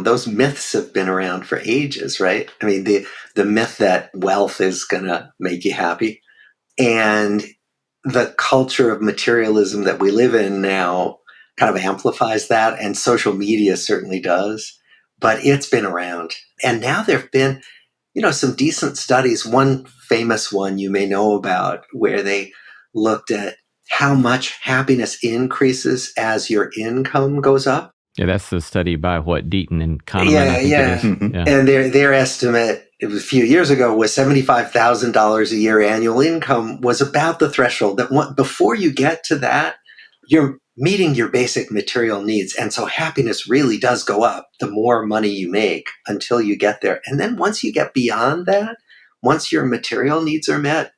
those myths have been around for ages, right? I mean, the myth that wealth is going to make you happy, and the culture of materialism that we live in now kind of amplifies that, and social media certainly does, but it's been around. And now there've been, some decent studies. One famous one you may know about, where they looked at how much happiness increases as your income goes up. Yeah, that's the study by Deaton and Kahneman, I think it is. Yeah. And their estimate, it was a few years ago, was $75,000 a year annual income was about the threshold that before you get to that, you're meeting your basic material needs. And so happiness really does go up the more money you make until you get there. And then once you get beyond that, once your material needs are met,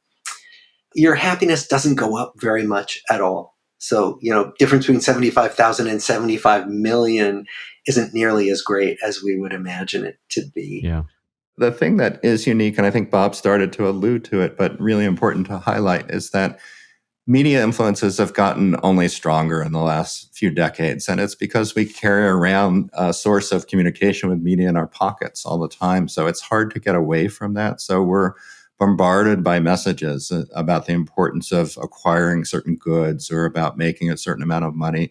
your happiness doesn't go up very much at all. So, difference between 75,000 and 75 million isn't nearly as great as we would imagine it to be. Yeah. The thing that is unique, and I think Bob started to allude to it, but really important to highlight, is that media influences have gotten only stronger in the last few decades. And it's because we carry around a source of communication with media in our pockets all the time. So it's hard to get away from that. So we're bombarded by messages about the importance of acquiring certain goods or about making a certain amount of money.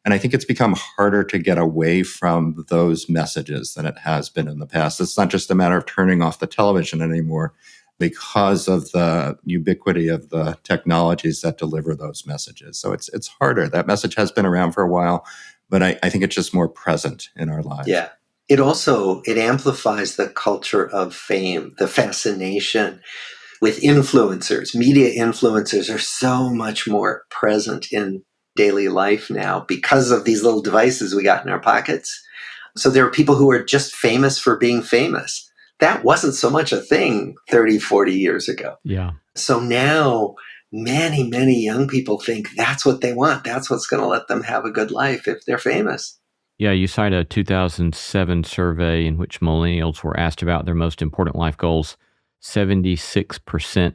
And I think it's become harder to get away from those messages than it has been in the past. It's not just a matter of turning off the television anymore, because of the ubiquity of the technologies that deliver those messages. So it's harder. That message has been around for a while, but I think it's just more present in our lives. Yeah. It amplifies the culture of fame, the fascination with influencers. Media influencers are so much more present in daily life now because of these little devices we got in our pockets. So there are people who are just famous for being famous. That wasn't so much a thing 30, 40 years ago. Yeah. So now many, many young people think that's what they want. That's what's going to let them have a good life if they're famous. Yeah, you cite a 2007 survey in which millennials were asked about their most important life goals. 76%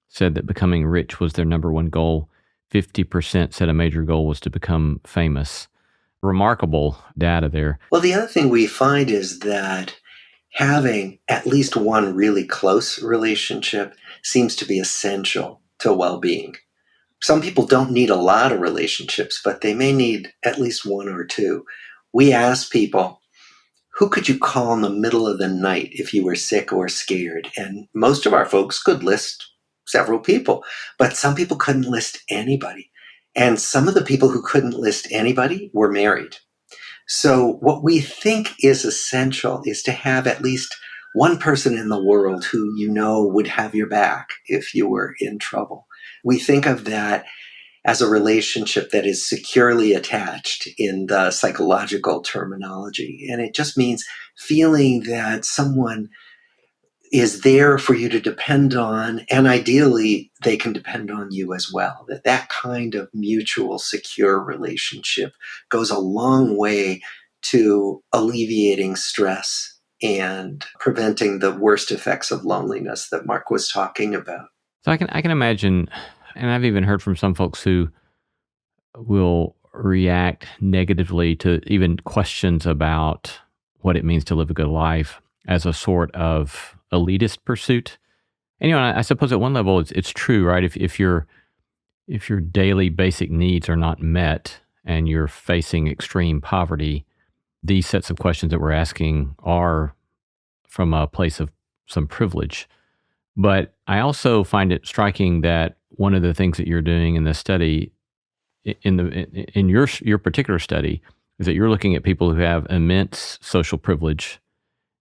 said that becoming rich was their number one goal. 50% said a major goal was to become famous. Remarkable data there. Well, the other thing we find is that having at least one really close relationship seems to be essential to well-being. Some people don't need a lot of relationships, but they may need at least one or two. We ask people, who could you call in the middle of the night if you were sick or scared? And most of our folks could list several people, but some people couldn't list anybody. And some of the people who couldn't list anybody were married. So what we think is essential is to have at least one person in the world who would have your back if you were in trouble. We think of that as a relationship that is securely attached in the psychological terminology. And it just means feeling that someone is there for you to depend on, and ideally they can depend on you as well. That kind of mutual secure relationship goes a long way to alleviating stress and preventing the worst effects of loneliness that Mark was talking about. So I can imagine, and I've even heard from some folks who will react negatively to even questions about what it means to live a good life as a sort of elitist pursuit. And I suppose at one level it's true, right? If your daily basic needs are not met and you're facing extreme poverty, these sets of questions that we're asking are from a place of some privilege. But I also find it striking that one of the things that you're doing in this study, in your particular study, is that you're looking at people who have immense social privilege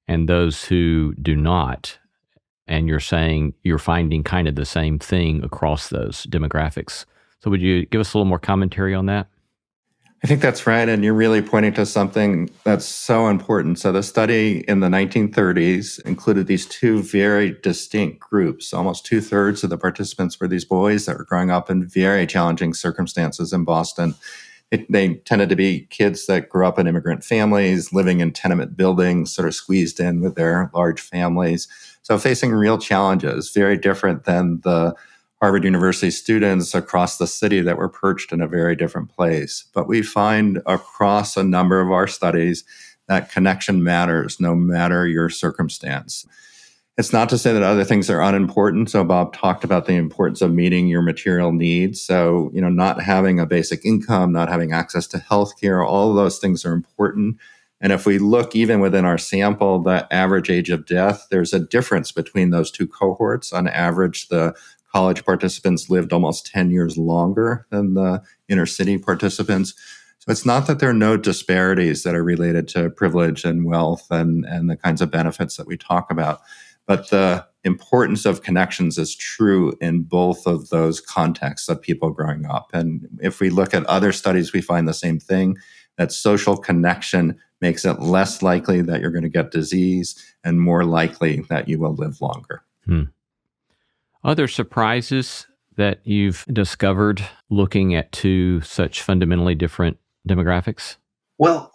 and those who do not. And you're saying you're finding kind of the same thing across those demographics. So would you give us a little more commentary on that? I think that's right. And you're really pointing to something that's so important. So the study in the 1930s included these two very distinct groups. Almost 2/3 of the participants were these boys that were growing up in very challenging circumstances in Boston. They tended to be kids that grew up in immigrant families, living in tenement buildings, sort of squeezed in with their large families. So facing real challenges, very different than the Harvard University students across the city that were perched in a very different place. But we find across a number of our studies that connection matters no matter your circumstance. It's not to say that other things are unimportant. So Bob talked about the importance of meeting your material needs. So, not having a basic income, not having access to healthcare, all of those things are important. And if we look even within our sample, the average age of death, there's a difference between those two cohorts. On average, the college participants lived almost 10 years longer than the inner city participants. So it's not that there are no disparities that are related to privilege and wealth and the kinds of benefits that we talk about. But the importance of connections is true in both of those contexts of people growing up. And if we look at other studies, we find the same thing, that social connection makes it less likely that you're going to get disease and more likely that you will live longer. Other surprises that you've discovered looking at two such fundamentally different demographics? Well,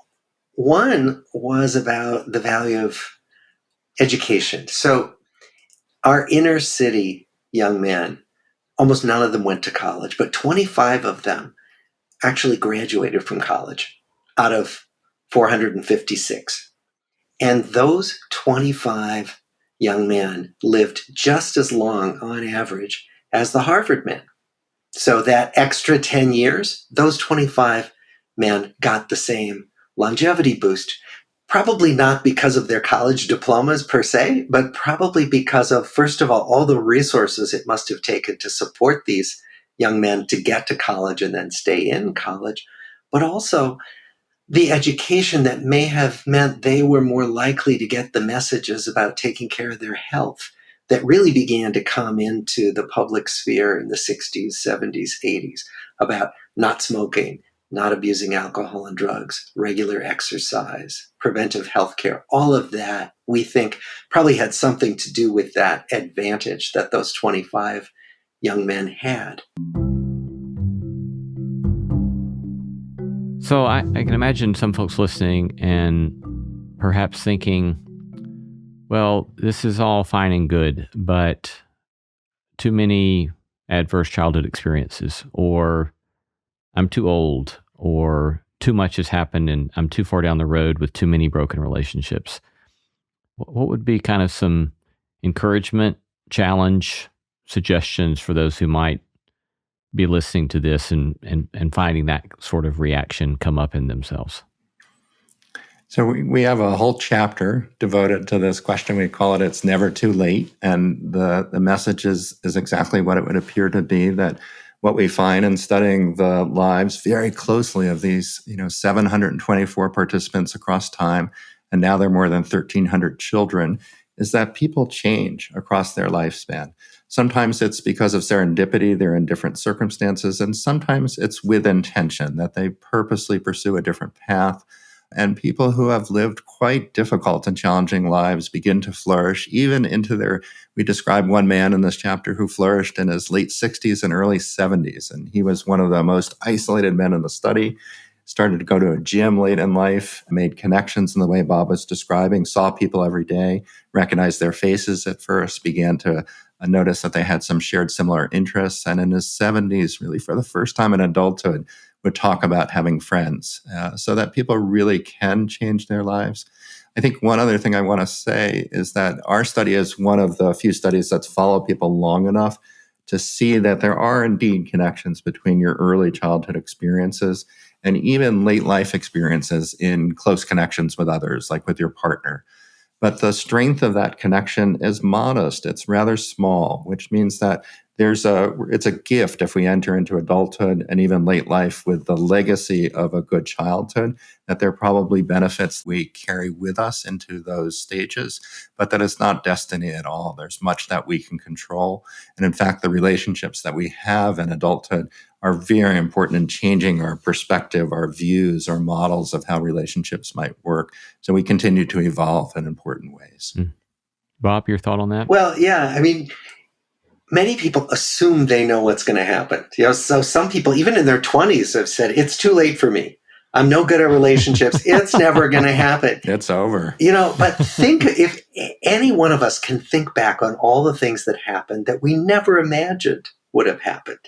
one was about the value of education. So our inner city young men, almost none of them went to college, but 25 of them actually graduated from college out of 456. And those 25 young men lived just as long on average as the Harvard men. So that extra 10 years, those 25 men got the same longevity boost. Probably not because of their college diplomas per se, but probably because of, first of all the resources it must have taken to support these young men to get to college and then stay in college, but also the education that may have meant they were more likely to get the messages about taking care of their health that really began to come into the public sphere in the 60s, 70s, 80s, about not smoking, not abusing alcohol and drugs, regular exercise, preventive health care. All of that, we think, probably had something to do with that advantage that those 25 young men had. So I can imagine some folks listening and perhaps thinking, well, this is all fine and good, but too many adverse childhood experiences, or I'm too old, or too much has happened and I'm too far down the road with too many broken relationships. What would be kind of some encouragement, challenge, suggestions for those who might be listening to this and finding that sort of reaction come up in themselves? So we have a whole chapter devoted to this question. We call it "It's Never Too Late." And the message is exactly what it would appear to be, that what we find in studying the lives very closely of these 724 participants across time, and now there are more than 1,300 children, is that people change across their lifespan. Sometimes it's because of serendipity, they're in different circumstances, and sometimes it's with intention, that they purposely pursue a different path. And people who have lived quite difficult and challenging lives begin to flourish even into we describe one man in this chapter who flourished in his late 60s and early 70s. And he was one of the most isolated men in the study, started to go to a gym late in life, made connections in the way Bob was describing, saw people every day, recognized their faces at first, began to notice that they had some shared similar interests. And in his 70s, really for the first time in adulthood, would talk about having friends, so that people really can change their lives. I think one other thing I want to say is that our study is one of the few studies that's followed people long enough to see that there are indeed connections between your early childhood experiences and even late life experiences in close connections with others, like with your partner. But the strength of that connection is modest. It's rather small, which means that it's a gift if we enter into adulthood and even late life with the legacy of a good childhood, that there are probably benefits we carry with us into those stages, but that it's not destiny at all. There's much that we can control. And in fact, the relationships that we have in adulthood are very important in changing our perspective, our views, our models of how relationships might work. So we continue to evolve in important ways. Bob, your thought on that? Well, yeah, I mean, many people assume they know what's going to happen. So some people, even in their 20s, have said, it's too late for me. I'm no good at relationships. It's never going to happen. It's over. But think, if any one of us can think back on all the things that happened that we never imagined would have happened.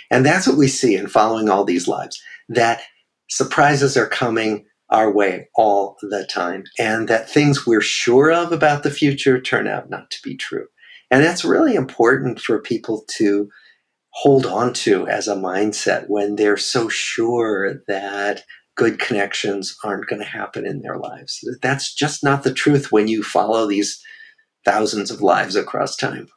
And that's what we see in following all these lives, that surprises are coming, our way all the time, and that things we're sure of about the future turn out not to be true. And that's really important for people to hold on to as a mindset when they're so sure that good connections aren't going to happen in their lives. That's just not the truth when you follow these thousands of lives across time.